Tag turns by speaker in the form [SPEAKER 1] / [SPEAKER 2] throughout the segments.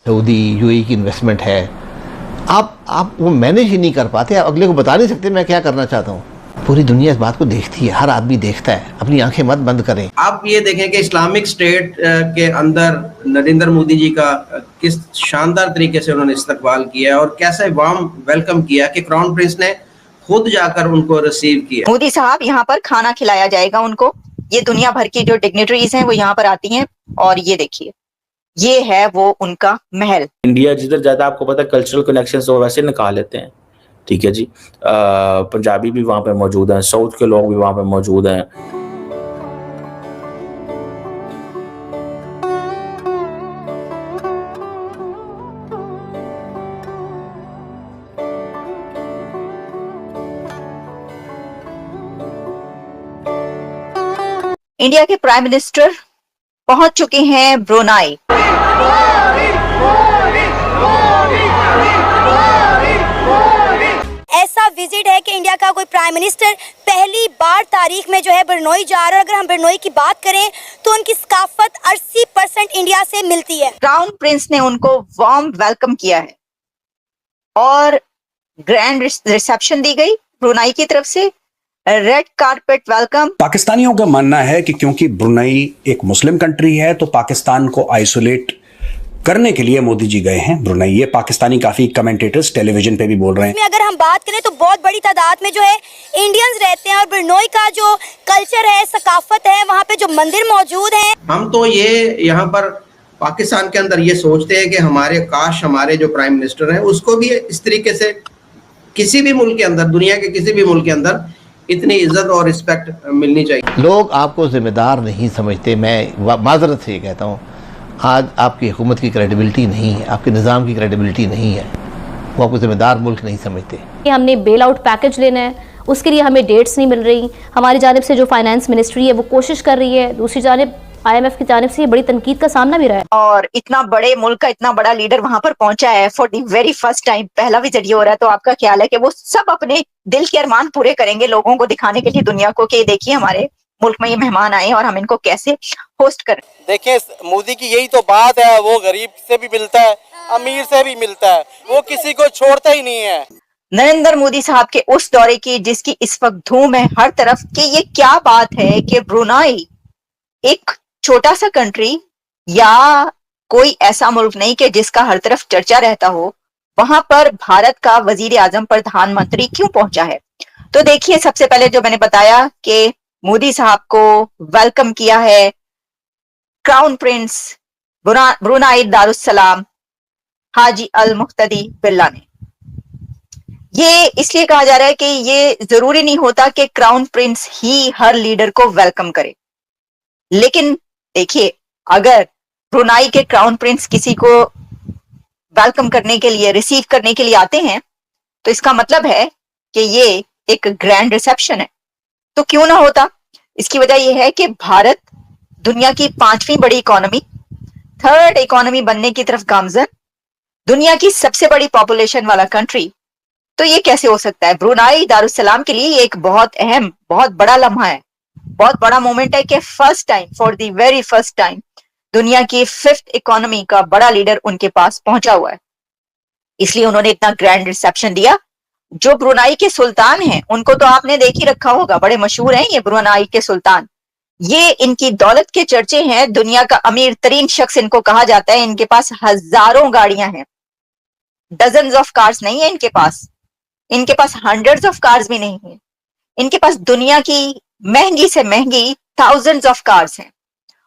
[SPEAKER 1] Saudi UAE की investment है, आप वो मैनेज ही नहीं कर पाते, आप अगले को बता नहीं सकते मैं क्या करना चाहता हूँ। पूरी दुनिया इस बात को देखती है, हर आदमी देखता है, अपनी आंखें मत बंद करें।
[SPEAKER 2] आप ये देखें कि इस्लामिक स्टेट के अंदर नरेंद्र मोदी जी का किस शानदार तरीके से उन्होंने इस्तकबाल किया और कैसे वार्म वेलकम किया कि क्राउन प्रिंस ने खुद जाकर उनको रिसीव किया।
[SPEAKER 3] मोदी साहब यहाँ पर खाना खिलाया जाएगा उनको, ये दुनिया भर की जो डिग्नेटरीज हैं वो यहाँ पर आती हैं, और ये देखिए ये है वो उनका महल।
[SPEAKER 4] इंडिया जिधर ज्यादा आपको पता है कल्चरल कनेक्शंस तो वैसे निकाल लेते हैं, ठीक है जी। पंजाबी भी वहां पे मौजूद हैं, साउथ के लोग भी वहां पे मौजूद हैं।
[SPEAKER 3] इंडिया के प्राइम मिनिस्टर पहुंच चुके हैं ब्रुनाई।
[SPEAKER 5] ऐसा विजिट है कि इंडिया का कोई प्राइम मिनिस्टर पहली बार तारीख में जो है ब्रुनाई जा रहा है। अगर हम ब्रुनाई की बात करें तो उनकी सकाफत 80% इंडिया से मिलती है।
[SPEAKER 3] क्राउन प्रिंस ने उनको वार्म वेलकम किया है और ग्रैंड रिसेप्शन दी गई ब्रुनाई की तरफ से, रेड कारपेट वेलकम।
[SPEAKER 6] पाकिस्तानियों का मानना है कि क्योंकि ब्रुनाई एक मुस्लिम कंट्री है तो पाकिस्तान को आइसोलेट करने के लिए मोदी जी गए हैं ब्रुनाई। ये पाकिस्तानी काफी कमेंटेटर्स टेलीविजन पे भी बोल रहे हैं।
[SPEAKER 5] अगर हम बात करें तो बहुत बड़ी तादाद में जो है इंडियंस रहते हैं और ब्रुनाई का जो कल्चर है, सकाफत है, वहाँ पे जो मंदिर मौजूद हैं।
[SPEAKER 2] हम तो ये यहाँ पर पाकिस्तान के अंदर ये सोचते हैं कि हमारे काश हमारे जो प्राइम मिनिस्टर हैं उसको भी इस तरीके से किसी भी मुल्क के अंदर, दुनिया के किसी भी मुल्क के अंदर इतनी इज्जत और रिस्पेक्ट मिलनी चाहिए।
[SPEAKER 1] लोग आपको जिम्मेदार नहीं समझते, मैं माजरत से ये कहता हूँ। आज आपकी हुकूमत की क्रेडिबिलिटी नहीं है, आपके निज़ाम की क्रेडिबिलिटी नहीं है, वो आपको जिम्मेदार मुल्क नहीं समझते।
[SPEAKER 7] हमने बेल आउट पैकेज लेना है, उसके लिए हमें डेट्स नहीं मिल रही। हमारी जानिब से जो फाइनेंस मिनिस्ट्री है वो कोशिश कर रही है, दूसरी जानिब IMF की जानिब से बड़ी तनकीद का सामना भी रहा है।
[SPEAKER 3] और इतना बड़े मुल्क का इतना बड़ा लीडर वहां पर पहुंचा है for the very first time, पहला विजिट ये हो रहा है। तो आपका ख्याल है कि वो सब अपने दिल के अरमान पूरे करेंगे लोगों को दिखाने के लिए, दुनिया को, कि देखिए हमारे मुल्क में ये मेहमान आए और हम इनको कैसे होस्ट करें।
[SPEAKER 8] देखिए मोदी की यही तो बात है, वो गरीब से भी मिलता है, अमीर से भी मिलता है, वो किसी को छोड़ता ही नहीं है।
[SPEAKER 3] नरेंद्र मोदी साहब के उस दौरे की जिसकी इस वक्त धूम है हर तरफ, कि ये क्या बात है कि ब्रुनाई एक छोटा सा कंट्री या कोई ऐसा मुल्क नहीं कि जिसका हर तरफ चर्चा रहता हो, वहां पर भारत का वजीर आजम प्रधानमंत्री क्यों पहुंचा है। तो देखिए सबसे पहले जो मैंने बताया कि मोदी साहब को वेलकम किया है क्राउन प्रिंस ब्रुनाई दारुस्सलाम हाजी अल मुक्तदी बिल्ला ने। ये इसलिए कहा जा रहा है कि ये जरूरी नहीं होता कि क्राउन प्रिंस ही हर लीडर को वेलकम करे, लेकिन देखिए अगर ब्रुनाई के क्राउन प्रिंस किसी को वेलकम करने के लिए, रिसीव करने के लिए आते हैं तो इसका मतलब है कि ये एक ग्रैंड रिसेप्शन है। तो क्यों ना होता। इसकी वजह यह है कि भारत दुनिया की 5वीं बड़ी इकोनॉमी, 3rd इकोनॉमी बनने की तरफ गामजन, दुनिया की सबसे बड़ी पॉपुलेशन वाला कंट्री। तो ये कैसे हो सकता है। ब्रुनाई दारुस्सलाम के लिए ये एक बहुत अहम, बहुत बड़ा लम्हा है, बहुत बड़ा मोमेंट है कि first time, for the very first time दुनिया की 5th इकोनॉमी का बड़ा लीडर उनके पास पहुंचा हुआ है। इसलिए उन्होंने इतना ग्रैंड रिसेप्शन दिया। जो ब्रुनाई के सुल्तान हैं उनको तो आपने देख ही रखा होगा, बड़े मशहूर हैं ये ब्रुनाई के सुल्तान। ये इनकी दौलत के चर्चे हैं, दुनिया का अमीर तरीन शख्स इनको कहा जाता है। इनके पास हजारों गाड़ियां हैं, डजन्स ऑफ कार्स नहीं है इनके पास, इनके पास हंड्रेड्स ऑफ कार्स भी नहीं है, इनके पास दुनिया की महंगी से महंगी थाउजेंड्स ऑफ कार्स हैं।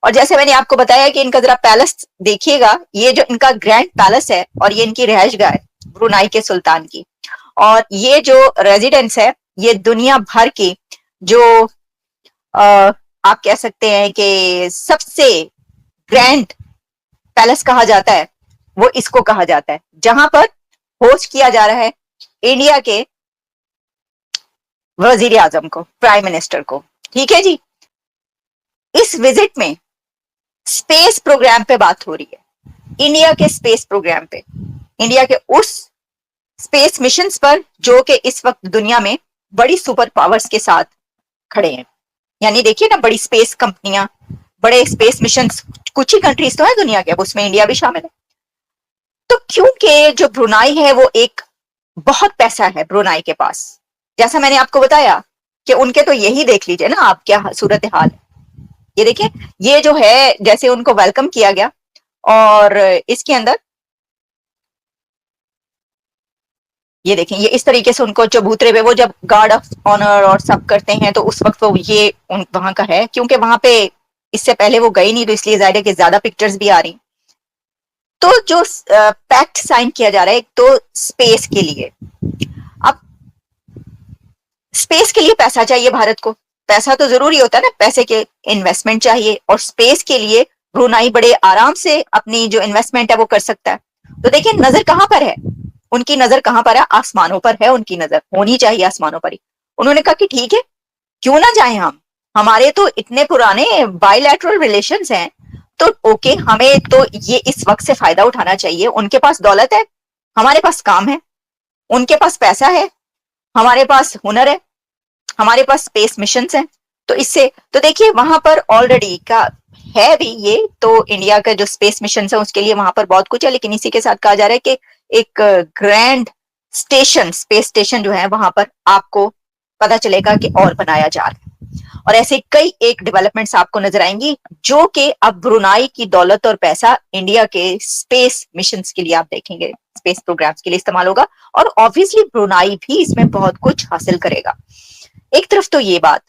[SPEAKER 3] और जैसे मैंने आपको बताया कि इनका जरा पैलेस देखिएगा, ये जो इनका ग्रैंड पैलेस है और ये इनकी रिहाइशगाह है ब्रुनाई के सुल्तान की। और ये जो रेजिडेंस है ये दुनिया भर की जो आप कह सकते हैं कि सबसे ग्रैंड पैलेस कहा जाता है, वो इसको कहा जाता है, जहां पर होस्ट किया जा रहा है इंडिया के वजीर आजम को, प्राइम मिनिस्टर को। ठीक है जी। इस विजिट में स्पेस प्रोग्राम पे बात हो रही है, इंडिया के स्पेस प्रोग्राम पे, इंडिया के उस स्पेस मिशंस पर जो कि इस वक्त दुनिया में बड़ी सुपर पावर्स के साथ खड़े हैं। यानी देखिए ना, बड़ी स्पेस कंपनियां, बड़े स्पेस मिशंस, कुछ ही कंट्रीज तो है दुनिया के, अब उसमें इंडिया भी शामिल है। क्योंकि जो ब्रुनाई है वो एक बहुत पैसा है ब्रुनाई के पास, जैसा मैंने आपको बताया कि उनके तो यही देख लीजिए ना आप क्या सूरत हाल है। ये देखिए, ये जो है जैसे उनको वेलकम किया गया, और इसके अंदर ये देखें, ये इस तरीके से उनको चबूतरे पे वो जब गार्ड ऑफ ऑनर और सब करते हैं तो उस वक्त वो ये वहां का है, क्योंकि वहां पे इससे पहले वो गई नहीं तो इसलिए जाहिर है कि ज्यादा पिक्चर्स भी आ रही। तो जो पैक्ट साइन किया जा रहा है एक तो स्पेस के लिए, अब स्पेस के लिए पैसा चाहिए भारत को, पैसा तो जरूरी होता है ना, पैसे के इन्वेस्टमेंट चाहिए, और स्पेस के लिए ब्रुनाई बड़े आराम से अपनी जो इन्वेस्टमेंट है वो कर सकता है। तो देखिए नजर कहां पर है, उनकी नजर कहां पर है, आसमानों पर है, उनकी नजर होनी चाहिए आसमानों पर ही। उन्होंने कहा कि ठीक है क्यों ना जाए हम, हमारे तो इतने पुराने बायलैटरल रिलेशंस हैं, तो ओके हमें तो ये इस वक्त से फायदा उठाना चाहिए। उनके पास दौलत है, हमारे पास काम है, उनके पास पैसा है, हमारे पास हुनर है, हमारे पास स्पेस मिशंस हैं। तो इससे तो देखिए वहां पर ऑलरेडी का है भी ये, तो इंडिया का जो स्पेस मिशन है उसके लिए वहां पर बहुत कुछ है, लेकिन इसी के साथ कहा जा रहा है कि एक ग्रैंड स्टेशन, स्पेस स्टेशन जो है वहां पर आपको पता चलेगा कि और बनाया जा रहा है, और ऐसे कई एक डेवलपमेंट्स आपको नजर आएंगी जो कि अब ब्रुनाई की दौलत और पैसा इंडिया के स्पेस मिशंस के लिए आप देखेंगे, स्पेस प्रोग्राम्स के लिए इस्तेमाल होगा, और ऑब्वियसली ब्रुनाई भी इसमें बहुत कुछ हासिल करेगा। एक तरफ तो ये बात,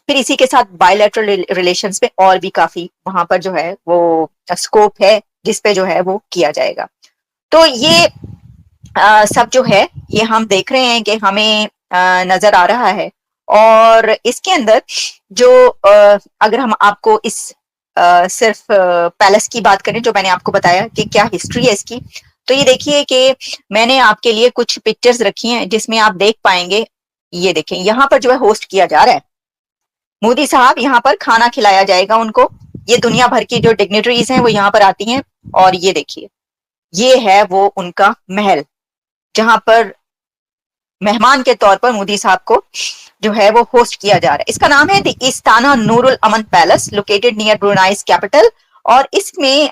[SPEAKER 3] फिर इसी के साथ बायलैटरल रिलेशंस पे और भी काफी वहां पर जो है वो स्कोप है जिसपे जो है वो किया जाएगा। तो ये सब जो है ये हम देख रहे हैं कि हमें नजर आ रहा है, और इसके अंदर जो अगर हम आपको इस सिर्फ पैलेस की बात करें जो मैंने आपको बताया कि क्या हिस्ट्री है इसकी, तो ये देखिए कि मैंने आपके लिए कुछ पिक्चर्स रखी हैं जिसमें आप देख पाएंगे, ये देखें यहाँ पर जो है होस्ट किया जा रहा है मोदी साहब, यहाँ पर खाना खिलाया जाएगा उनको, ये दुनिया भर की जो डिग्नेटरीज हैं वो यहाँ पर आती हैं, और ये देखिए ये है वो उनका महल जहां पर मेहमान के तौर पर मोदी साहब को जो है वो होस्ट किया जा रहा है। इसका नाम है the Istana Nurul Iman palace located near Brunei's capital, और इसमें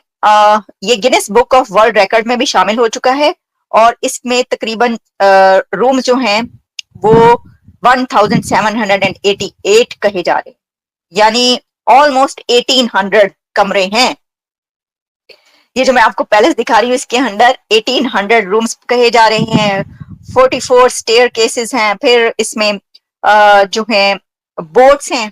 [SPEAKER 3] ये Guinness book of world record में भी शामिल हो चुका है, और इसमें तकरीबन रूम जो हैं वो 1788 कहे जा रहे हैं, यानी ऑलमोस्ट 1800 कमरे हैं। ये जो मैं आपको पैलेस दिखा रही हूँ इसके अंदर 1800 रूम्स कहे जा रहे हैं, 44 स्टेयर केसेस हैं, फिर इसमें जो है बोट्स हैं,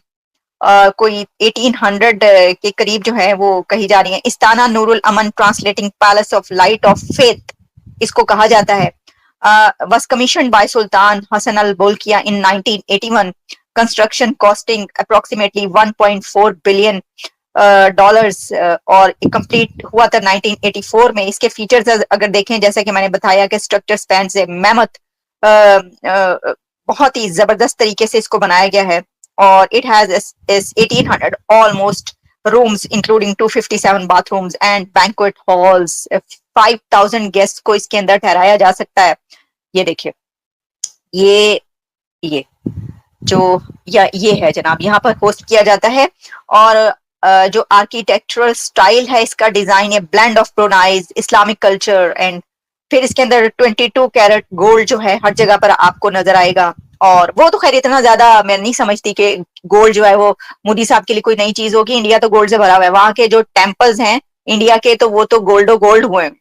[SPEAKER 3] कोई 1800 के करीब जो है वो कही जा रही है। Istana Nurul Iman translating palace of light of faith इसको कहा जाता है, was commissioned by Sultan Hassan al-Bolkiah in 1981, construction costing approximately 1.4 billion dollars, और कंप्लीट हुआ था 1984 में। इसके फीचर्स अगर देखें जैसा कि मैंने बताया कि स्ट्रक्चर स्पैन से मैमथ, बहुत ही जबरदस्त तरीके से इसको बनाया गया है, और it has 1800 almost rooms including 257 bathrooms and banquet halls, 5000 guest को इसके अंदर ठहराया जा सकता है। ये देखिए ये जो ये है जनाब, यहाँ पर होस्ट किया जाता है, और जो आर्किटेक्चरल स्टाइल है इसका डिजाइन है blend of Brunei's Islamic culture, and फिर इसके अंदर 22 कैरेट गोल्ड जो है हर जगह पर आपको नजर आएगा। और वो तो खैर इतना ज्यादा मैं नहीं समझती कि गोल्ड जो है वो मोदी साहब के लिए कोई नई चीज होगी, इंडिया तो गोल्ड से भरा हुआ है। वहां के जो टेम्पल्स हैं इंडिया के तो वो तो गोल्ड हुए हैं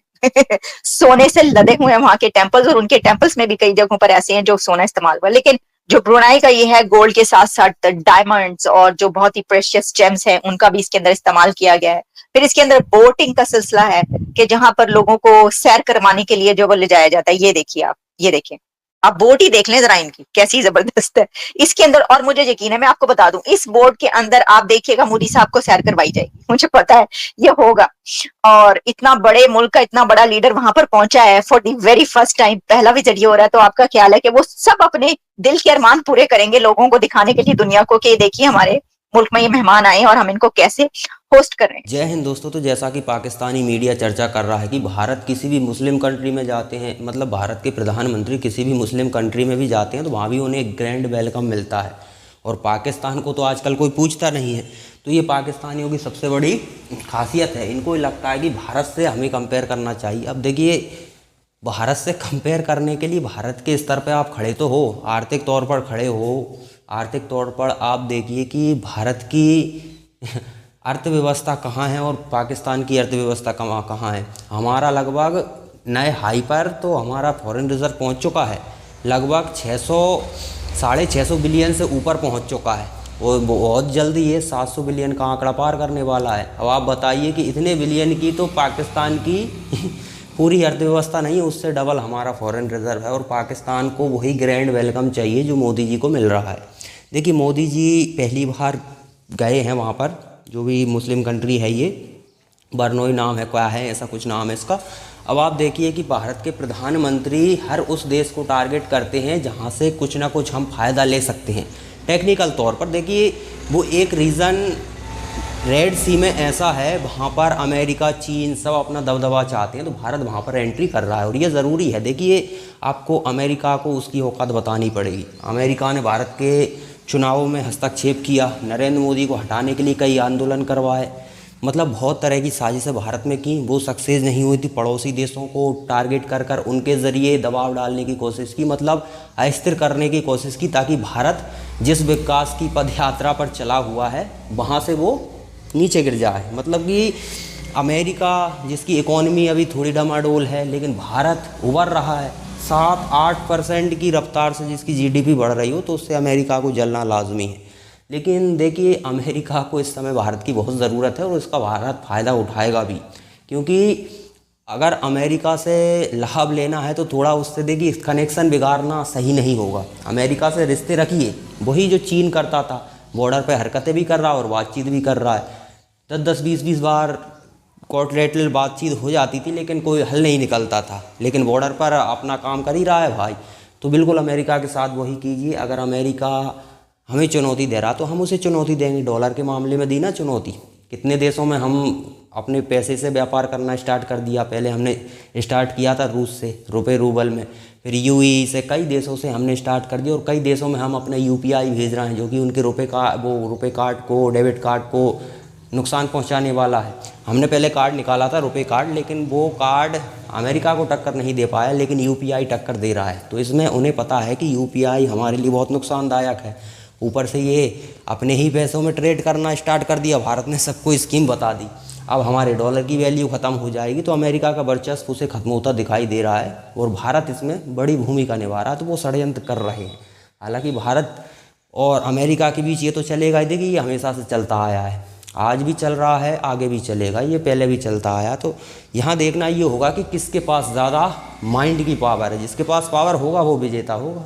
[SPEAKER 3] सोने से लदे हुए हैं वहां के टेम्पल्स, और उनके टेम्पल्स में भी कई जगहों पर ऐसे हैं जो सोना इस्तेमाल हुआ, लेकिन जो ब्रुनाई का ये है गोल्ड के साथ साथ डायमंड्स और जो बहुत ही प्रेशियस जेम्स है उनका भी इसके अंदर इस्तेमाल किया गया है। फिर इसके अंदर बोटिंग का सिलसिला है कि जहां पर लोगों को सैर करवाने के लिए जो वो ले जाया जाता है। ये देखिए आप, ये देखिए आप बोट ही देख लें जरा इनकी कैसी जबरदस्त है इसके अंदर। और मुझे यकीन है, मैं आपको बता दूं, इस बोट के अंदर आप देखिएगा मोदी साहब को सैर करवाई जाएगी, मुझे पता है ये होगा। और इतना बड़े मुल्क का इतना बड़ा लीडर वहां पर पहुंचा है for the very first time, पहला विजिट ये हो रहा है, तो आपका ख्याल है कि वो सब अपने दिल के अरमान पूरे करेंगे लोगों को दिखाने के लिए, दुनिया को, कि देखिए हमारे मुल्क में ये मेहमान आए और हम इनको कैसे होस्ट कर रहे हैं।
[SPEAKER 9] जय हिंद दोस्तों। तो जैसा कि पाकिस्तानी मीडिया चर्चा कर रहा है कि भारत किसी भी मुस्लिम कंट्री में जाते हैं, मतलब भारत के प्रधानमंत्री किसी भी मुस्लिम कंट्री में भी जाते हैं तो वहाँ भी उन्हें एक ग्रैंड वेलकम मिलता है, और पाकिस्तान को तो आजकल कोई पूछता नहीं है। तो ये पाकिस्तानियों की सबसे बड़ी खासियत है, इनको लगता है कि भारत से हमें कंपेयर करना चाहिए। अब देखिए भारत से कंपेयर करने के लिए भारत के स्तर पे आप खड़े तो हो, आर्थिक तौर पर खड़े हो। आर्थिक तौर पर आप देखिए कि भारत की अर्थव्यवस्था कहाँ है और पाकिस्तान की अर्थव्यवस्था कहाँ है। हमारा लगभग नए हाई पर तो हमारा फॉरेन रिजर्व पहुंच चुका है, लगभग 600-650 बिलियन से ऊपर पहुंच चुका है और बहुत जल्दी ये 700 बिलियन का आंकड़ा पार करने वाला है। अब आप बताइए कि इतने बिलियन की तो पाकिस्तान की पूरी अर्थव्यवस्था नहीं है, उससे डबल हमारा फॉरेन रिजर्व है और पाकिस्तान को वही ग्रैंड वेलकम चाहिए जो मोदी जी को मिल रहा है। देखिए मोदी जी पहली बार गए हैं वहाँ पर, जो भी मुस्लिम कंट्री है ये, बरनोई नाम है, क्या है ऐसा कुछ नाम है इसका। अब आप देखिए कि भारत के प्रधानमंत्री हर उस देश को टारगेट करते हैं जहाँ से कुछ ना कुछ हम फ़ायदा ले सकते हैं टेक्निकल तौर पर। देखिए वो एक रीज़न रेड सी में ऐसा है, वहाँ पर अमेरिका, चीन सब अपना दबदबा चाहते हैं, तो भारत वहाँ पर एंट्री कर रहा है और ये ज़रूरी है। देखिए आपको अमेरिका को उसकी औकात बतानी पड़ेगी। अमेरिका ने भारत के चुनावों में हस्तक्षेप किया, नरेंद्र मोदी को हटाने के लिए कई आंदोलन करवाए, मतलब बहुत तरह की साजिशें भारत में की, वो सक्सेस नहीं हुई थी। पड़ोसी देशों को टारगेट कर कर उनके ज़रिए दबाव डालने की कोशिश की, मतलब अस्थिर करने की कोशिश की, ताकि भारत जिस विकास की पदयात्रा पर चला हुआ है वहाँ से वो नीचे गिर जाए। मतलब कि अमेरिका जिसकी इकोनॉमी अभी थोड़ी डमाडोल है, लेकिन भारत उभर रहा है 7-8% की रफ्तार से, जिसकी जीडीपी बढ़ रही हो, तो उससे अमेरिका को जलना लाजमी है। लेकिन देखिए अमेरिका को इस समय भारत की बहुत ज़रूरत है और इसका भारत फ़ायदा उठाएगा भी, क्योंकि अगर अमेरिका से लाभ लेना है तो थोड़ा उससे देखिए कनेक्शन बिगाड़ना सही नहीं होगा। अमेरिका से रिश्ते रखिए, वही जो चीन करता था, बॉर्डर पे हरकतें भी कर रहा है और बातचीत भी कर रहा है। 10-10, 20-20 बार कोर्टलेटरल बातचीत हो जाती थी लेकिन कोई हल नहीं निकलता था, लेकिन बॉर्डर पर अपना काम कर ही रहा है भाई। तो बिल्कुल अमेरिका के साथ वही कीजिए। अगर अमेरिका हमें चुनौती दे रहा तो हम उसे चुनौती देंगे। डॉलर के मामले में दी ना चुनौती, कितने देशों में हम अपने पैसे से व्यापार करना स्टार्ट कर दिया। पहले हमने स्टार्ट किया था रूस से, रुपए रूबल में, फिर यूएई से, कई देशों से हमने स्टार्ट कर दिया और कई देशों में हम अपना यूपीआई भेज रहे हैं, जो कि उनके रुपए कार्ड को, डेबिट कार्ड को नुकसान पहुंचाने वाला है। हमने पहले कार्ड निकाला था रुपए कार्ड, लेकिन वो कार्ड अमेरिका को टक्कर नहीं दे पाया, लेकिन यूपीआई टक्कर दे रहा है। तो इसमें उन्हें पता है कि यूपीआई हमारे लिए बहुत नुकसानदायक है। ऊपर से ये अपने ही पैसों में ट्रेड करना स्टार्ट कर दिया, भारत ने सबको स्कीम बता दी। अब हमारे डॉलर की वैल्यू ख़त्म हो जाएगी, तो अमेरिका का वर्चस्व उसे खत्म होता दिखाई दे रहा है और भारत इसमें बड़ी भूमिका निभा रहा है। तो वो षड्यंत्र कर रहे हैं। हालांकि भारत और अमेरिका के बीच ये तो चलेगा ही, देखिए ये हमेशा से चलता आया है, आज भी चल रहा है, आगे भी चलेगा, ये पहले भी चलता आया। तो यहाँ देखना ये होगा कि किसके पास ज़्यादा माइंड की पावर है। जिसके पास पावर होगा वो विजेता होगा।